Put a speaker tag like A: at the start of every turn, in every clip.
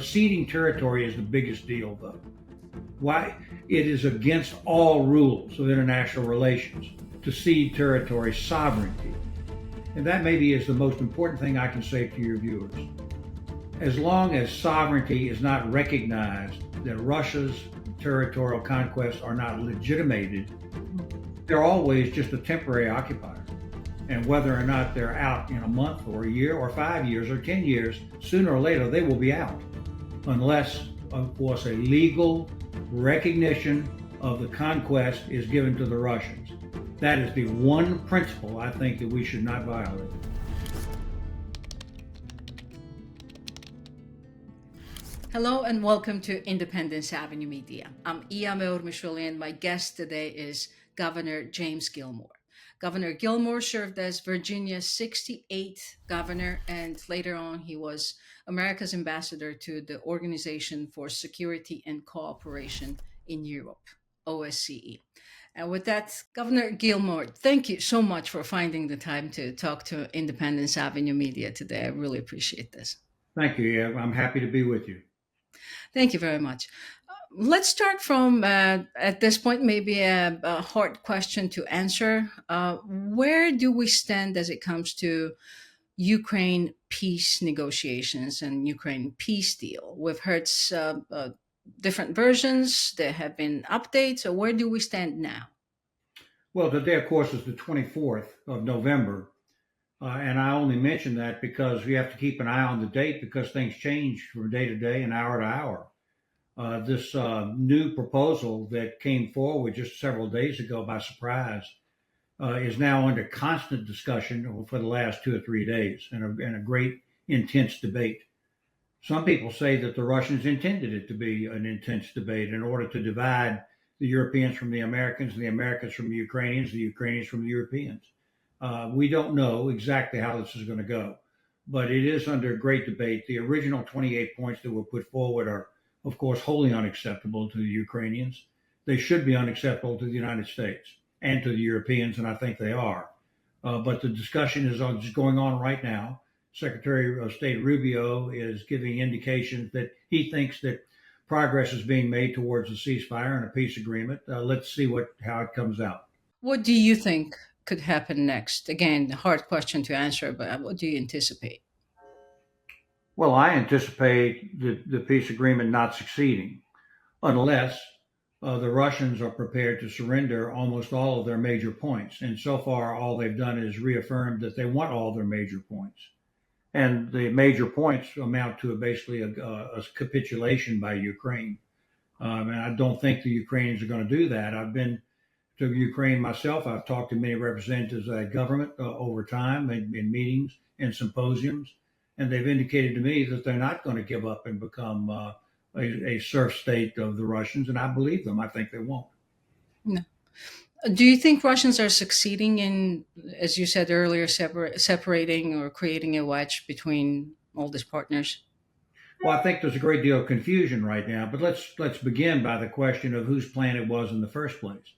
A: ceding territory is the biggest deal, though. Why? It is against all rules of international relations to cede territory sovereignty. And that maybe is the most important thing I can say to your viewers. As long as sovereignty is not recognized, that Russia's territorial conquests are not legitimated, they're always just a temporary occupier. And whether or not they're out in a month or a year or 5 years or 10 years, sooner or later they will be out. Unless, of course, a legal recognition of the conquest is given to the Russians. That is the one principle I think that we should not violate.
B: Hello and welcome to Independence Avenue Media. I'm Iya Meor-Mishuli and my guest today is Governor James Gilmore. Governor Gilmore served as Virginia's 68th governor, and later on he was America's ambassador to the Organization for Security and Cooperation in Europe, OSCE. And with that, Governor Gilmore, thank you so much for finding the time to talk to Independence Avenue Media today. I really appreciate this.
A: Thank you. I'm happy to be with you.
B: Thank you very much. Let's start from, at this point, maybe a hard question to answer. Where do we stand as it comes to Ukraine peace negotiations and Ukraine peace deal? We've heard different versions. There have been updates. So where do we stand now?
A: Well, today, of course, is the 24th of November. And I only mention that because we have to keep an eye on the date because things change from day to day and hour to hour. This new proposal that came forward just several days ago by surprise is now under constant discussion for the last 2 or 3 days and a great intense debate. Some people say that the Russians intended it to be an intense debate in order to divide the Europeans from the Americans, the Americans from the Ukrainians from the Europeans. We don't know exactly how this is going to go, but it is under great debate. The original 28 points that were put forward are, of course, wholly unacceptable to the Ukrainians. They should be unacceptable to the United States and to the Europeans, and I think they are. But the discussion is going on right now. Secretary of State Rubio is giving indications that he thinks that progress is being made towards a ceasefire and a peace agreement. Let's see how it comes out.
B: What do you think could happen next? Again, a hard question to answer, but what do you anticipate?
A: Well, I anticipate the peace agreement not succeeding unless the Russians are prepared to surrender almost all of their major points. And so far, all they've done is reaffirmed that they want all their major points. And the major points amount to basically a capitulation by Ukraine. And I don't think the Ukrainians are going to do that. I've been to Ukraine myself. I've talked to many representatives of that government over time in meetings and symposiums. And they've indicated to me that they're not going to give up and become a serf state of the Russians. And I believe them. I think they won't.
B: No. Do you think Russians are succeeding in, as you said earlier, separating or creating a wedge between all these partners?
A: Well, I think there's a great deal of confusion right now. But let's begin by the question of whose plan it was in the first place.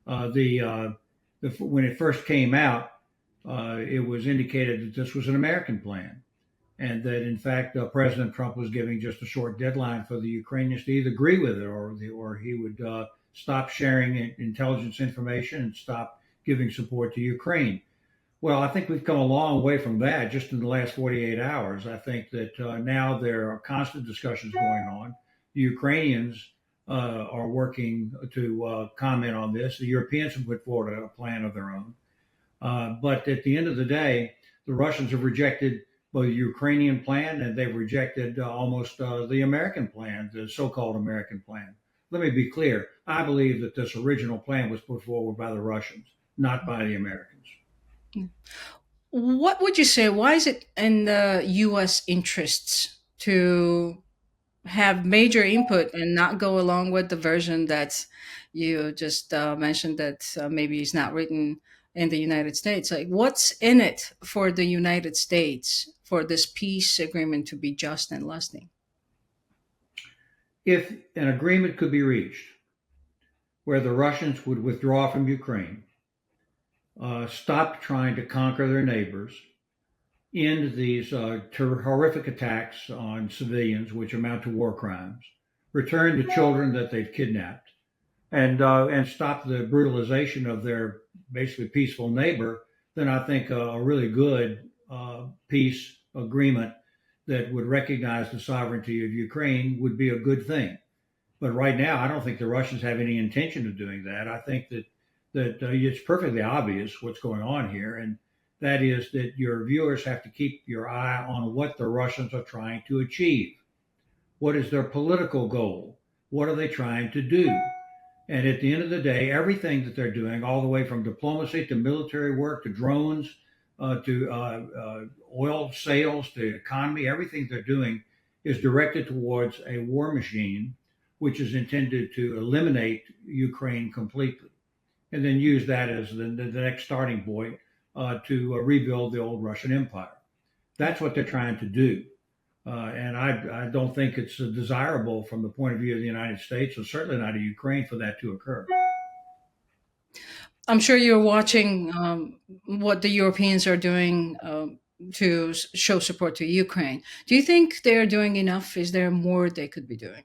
A: When it first came out, it was indicated that this was an American plan. And that, in fact, President Trump was giving just a short deadline for the Ukrainians to either agree with it or he would stop sharing intelligence information and stop giving support to Ukraine. Well, I think we've come a long way from that just in the last 48 hours. I think that now there are constant discussions going on. The Ukrainians are working to comment on this. The Europeans have put forward a plan of their own. But at the end of the day, the Russians have rejected the Ukrainian plan, and they've rejected almost the American plan, the so-called American plan. Let me be clear. I believe that this original plan was put forward by the Russians, not by the Americans.
B: What would you say? Why is it in the U.S. interests to have major input and not go along with the version that you just mentioned that maybe is not written in the United States? Like, what's in it for the United States for this peace agreement to be just and lasting?
A: If an agreement could be reached where the Russians would withdraw from Ukraine, stop trying to conquer their neighbors, end these horrific attacks on civilians, which amount to war crimes, return the children that they've kidnapped, and stop the brutalization of their basically peaceful neighbor, then I think a really good peace agreement that would recognize the sovereignty of Ukraine would be a good thing. But right now, I don't think the Russians have any intention of doing that. I think that it's perfectly obvious what's going on here, and that is that your viewers have to keep your eye on what the Russians are trying to achieve. What is their political goal? What are they trying to do? And at the end of the day, everything that they're doing, all the way from diplomacy to military work to drones to oil sales to economy, everything they're doing is directed towards a war machine which is intended to eliminate Ukraine completely and then use that as the next starting point to rebuild the old Russian Empire. That's what they're trying to do. And I don't think it's desirable from the point of view of the United States, or certainly not of Ukraine, for that to occur.
B: I'm sure you're watching what the Europeans are doing to show support to Ukraine. Do you think they're doing enough? Is there more they could be doing?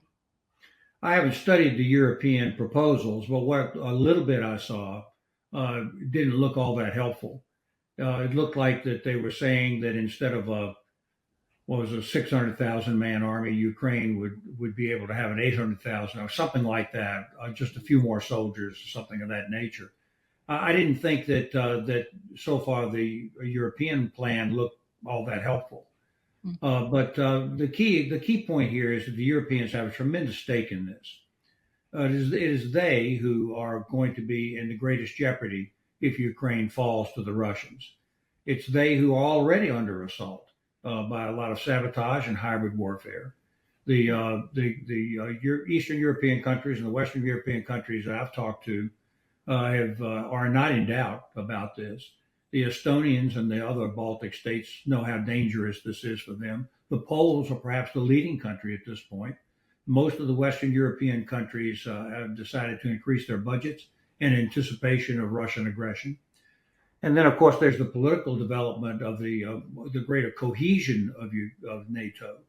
A: I haven't studied the European proposals, but what a little bit I saw didn't look all that helpful. It looked like that they were saying that instead of a what was a 600,000 man army, Ukraine would be able to have an 800,000 or something like that, just a few more soldiers, something of that nature. I didn't think that so far the European plan looked all that helpful. But the key point here is that the Europeans have a tremendous stake in this. It is they who are going to be in the greatest jeopardy if Ukraine falls to the Russians. It's they who are already under assault by a lot of sabotage and hybrid warfare. The Eastern European countries and the Western European countries that I've talked to have are not in doubt about this. The Estonians and the other Baltic states know how dangerous this is for them. The Poles are perhaps the leading country at this point. Most of the Western European countries have decided to increase their budgets in anticipation of Russian aggression. And then, of course, there's the political development of the greater cohesion of NATO.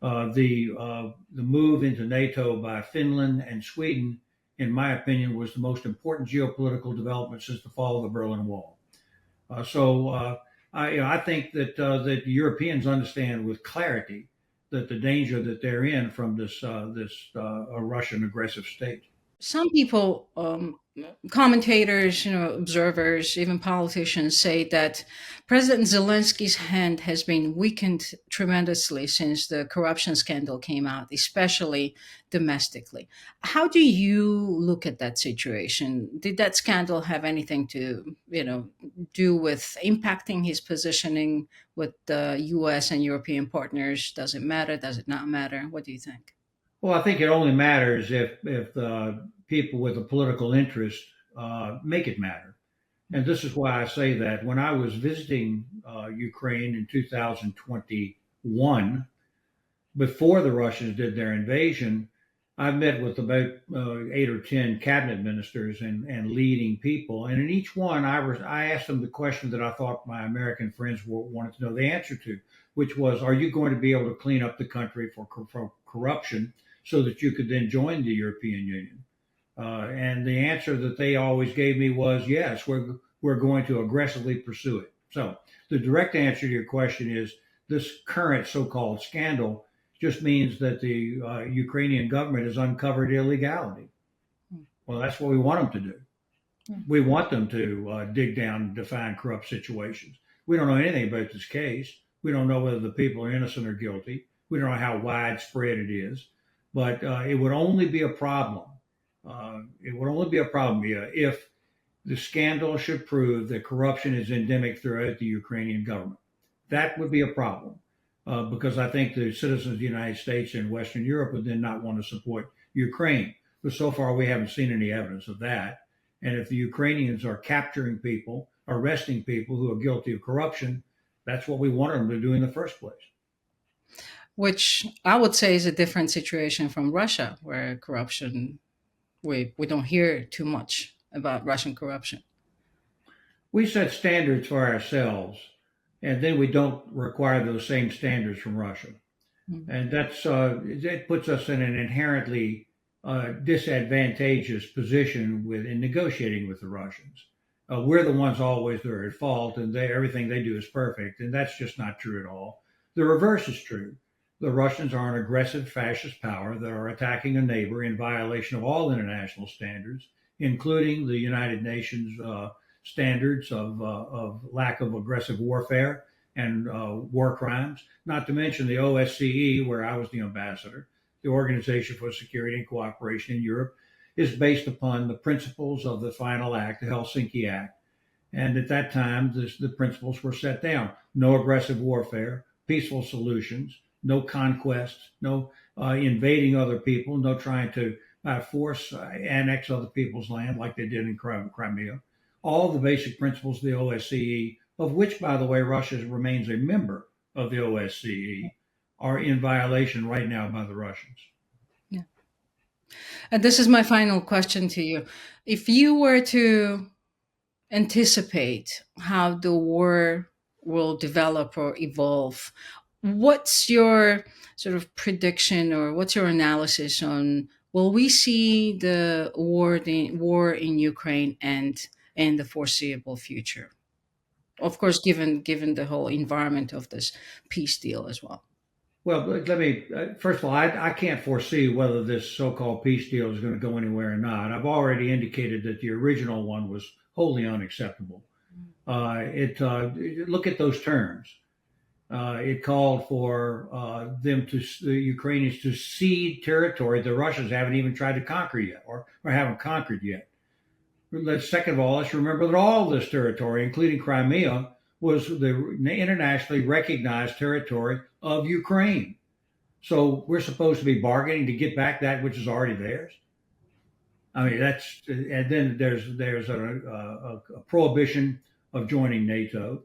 A: The move into NATO by Finland and Sweden, in my opinion, was the most important geopolitical development since the fall of the Berlin Wall. I think that Europeans understand with clarity that the danger that they're in from this Russian aggressive state.
B: Some people, commentators, observers, even politicians say that President Zelensky's hand has been weakened tremendously since the corruption scandal came out, especially domestically. How do you look at that situation? Did that scandal have anything to, do with impacting his positioning with the US and European partners? Does it matter? Does it not matter? What do you think?
A: Well, I think it only matters if people with a political interest make it matter. And this is why I say that when I was visiting Ukraine in 2021, before the Russians did their invasion, I met with about 8 or 10 cabinet ministers and leading people, and in each one, I asked them the question that I thought my American friends wanted to know the answer to, which was, "Are you going to be able to clean up the country for corruption so that you could then join the European Union?" And the answer that they always gave me was, "Yes, we're going to aggressively pursue it." So the direct answer to your question is this current so-called scandal just means that the Ukrainian government has uncovered illegality. Well, that's what we want them to do. We want them to dig down and define corrupt situations. We don't know anything about this case. We don't know whether the people are innocent or guilty. We don't know how widespread it is. But it would only be a problem. It would only be a problem, if the scandal should prove that corruption is endemic throughout the Ukrainian government. That would be a problem because I think the citizens of the United States and Western Europe would then not want to support Ukraine. But so far, we haven't seen any evidence of that. And if the Ukrainians are capturing people, arresting people who are guilty of corruption, that's what we wanted them to do in the first place.
B: Which I would say is a different situation from Russia, where corruption, we don't hear too much about Russian corruption.
A: We set standards for ourselves and then we don't require those same standards from Russia.
B: Mm.
A: And that puts us in an inherently disadvantageous position in negotiating with the Russians. We're the ones always that are at fault, and everything they do is perfect, and that's just not true at all. The reverse is true. The Russians are an aggressive fascist power that are attacking a neighbor in violation of all international standards, including the United Nations standards of lack of aggressive warfare and war crimes, not to mention the OSCE, where I was the ambassador, the Organization for Security and Cooperation in Europe, is based upon the principles of the final act, the Helsinki Act. And at that time, the principles were set down: no aggressive warfare, peaceful solutions, no conquests, no invading other people, no trying to by force annex other people's land like they did in Crimea. All the basic principles of the OSCE, of which, by the way, Russia remains a member of the OSCE, are in violation right now by the Russians.
B: Yeah. And this is my final question to you. If you were to anticipate how the war will develop or evolve, what's your sort of prediction or what's your analysis on will we see the war in Ukraine end in the foreseeable future? Of course, given the whole environment of this peace deal as well.
A: Well, let me first of all, I can't foresee whether this so-called peace deal is going to go anywhere or not. I've already indicated that the original one was wholly unacceptable. It look at those terms. It called for the Ukrainians to cede territory the Russians haven't even tried to conquer yet, or haven't conquered yet. Second of all, let's remember that all this territory, including Crimea, was the internationally recognized territory of Ukraine. So we're supposed to be bargaining to get back that which is already theirs. I mean, and then there's a prohibition of joining NATO.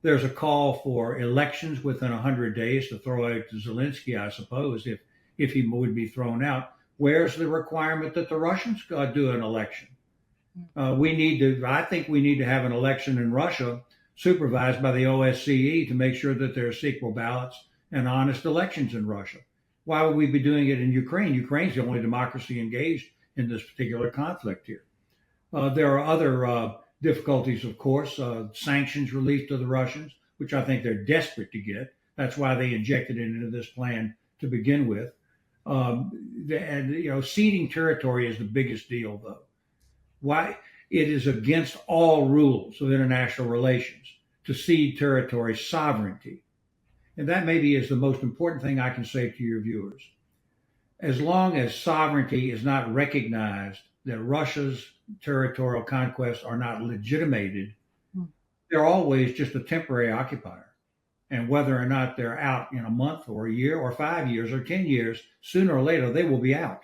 A: There's a call for elections within 100 days to throw out Zelensky, I suppose, if he would be thrown out. Where's the requirement that the Russians do an election? I think we need to have an election in Russia supervised by the OSCE to make sure that there are equal ballots and honest elections in Russia. Why would we be doing it in Ukraine? Ukraine's the only democracy engaged in this particular conflict here. There are other difficulties, of course, sanctions relief to the Russians, which I think they're desperate to get. That's why they injected it into this plan to begin with. Ceding territory is the biggest deal, though. Why? It is against all rules of international relations to cede territory sovereignty. And that maybe is the most important thing I can say to your viewers. As long as sovereignty is not recognized, that Russia's territorial conquests are not legitimated, they're always just a temporary occupier. And whether or not they're out in a month or a year or 5 years or 10 years, sooner or later they will be out.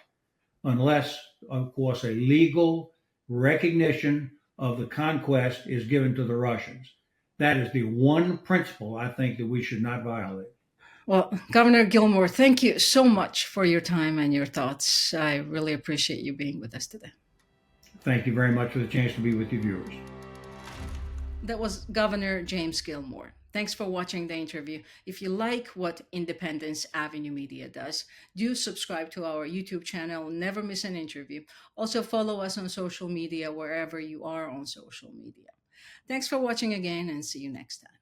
A: Unless, of course, a legal recognition of the conquest is given to the Russians. That is the one principle I think that we should not violate.
B: Well, Governor Gilmore, thank you so much for your time and your thoughts. I really appreciate you being with us today.
A: Thank you very much for the chance to be with your viewers.
B: That was Governor James Gilmore. Thanks for watching the interview. If you like what Independence Avenue Media does, do subscribe to our YouTube channel. Never miss an interview. Also follow us on social media wherever you are on social media. Thanks for watching again and see you next time.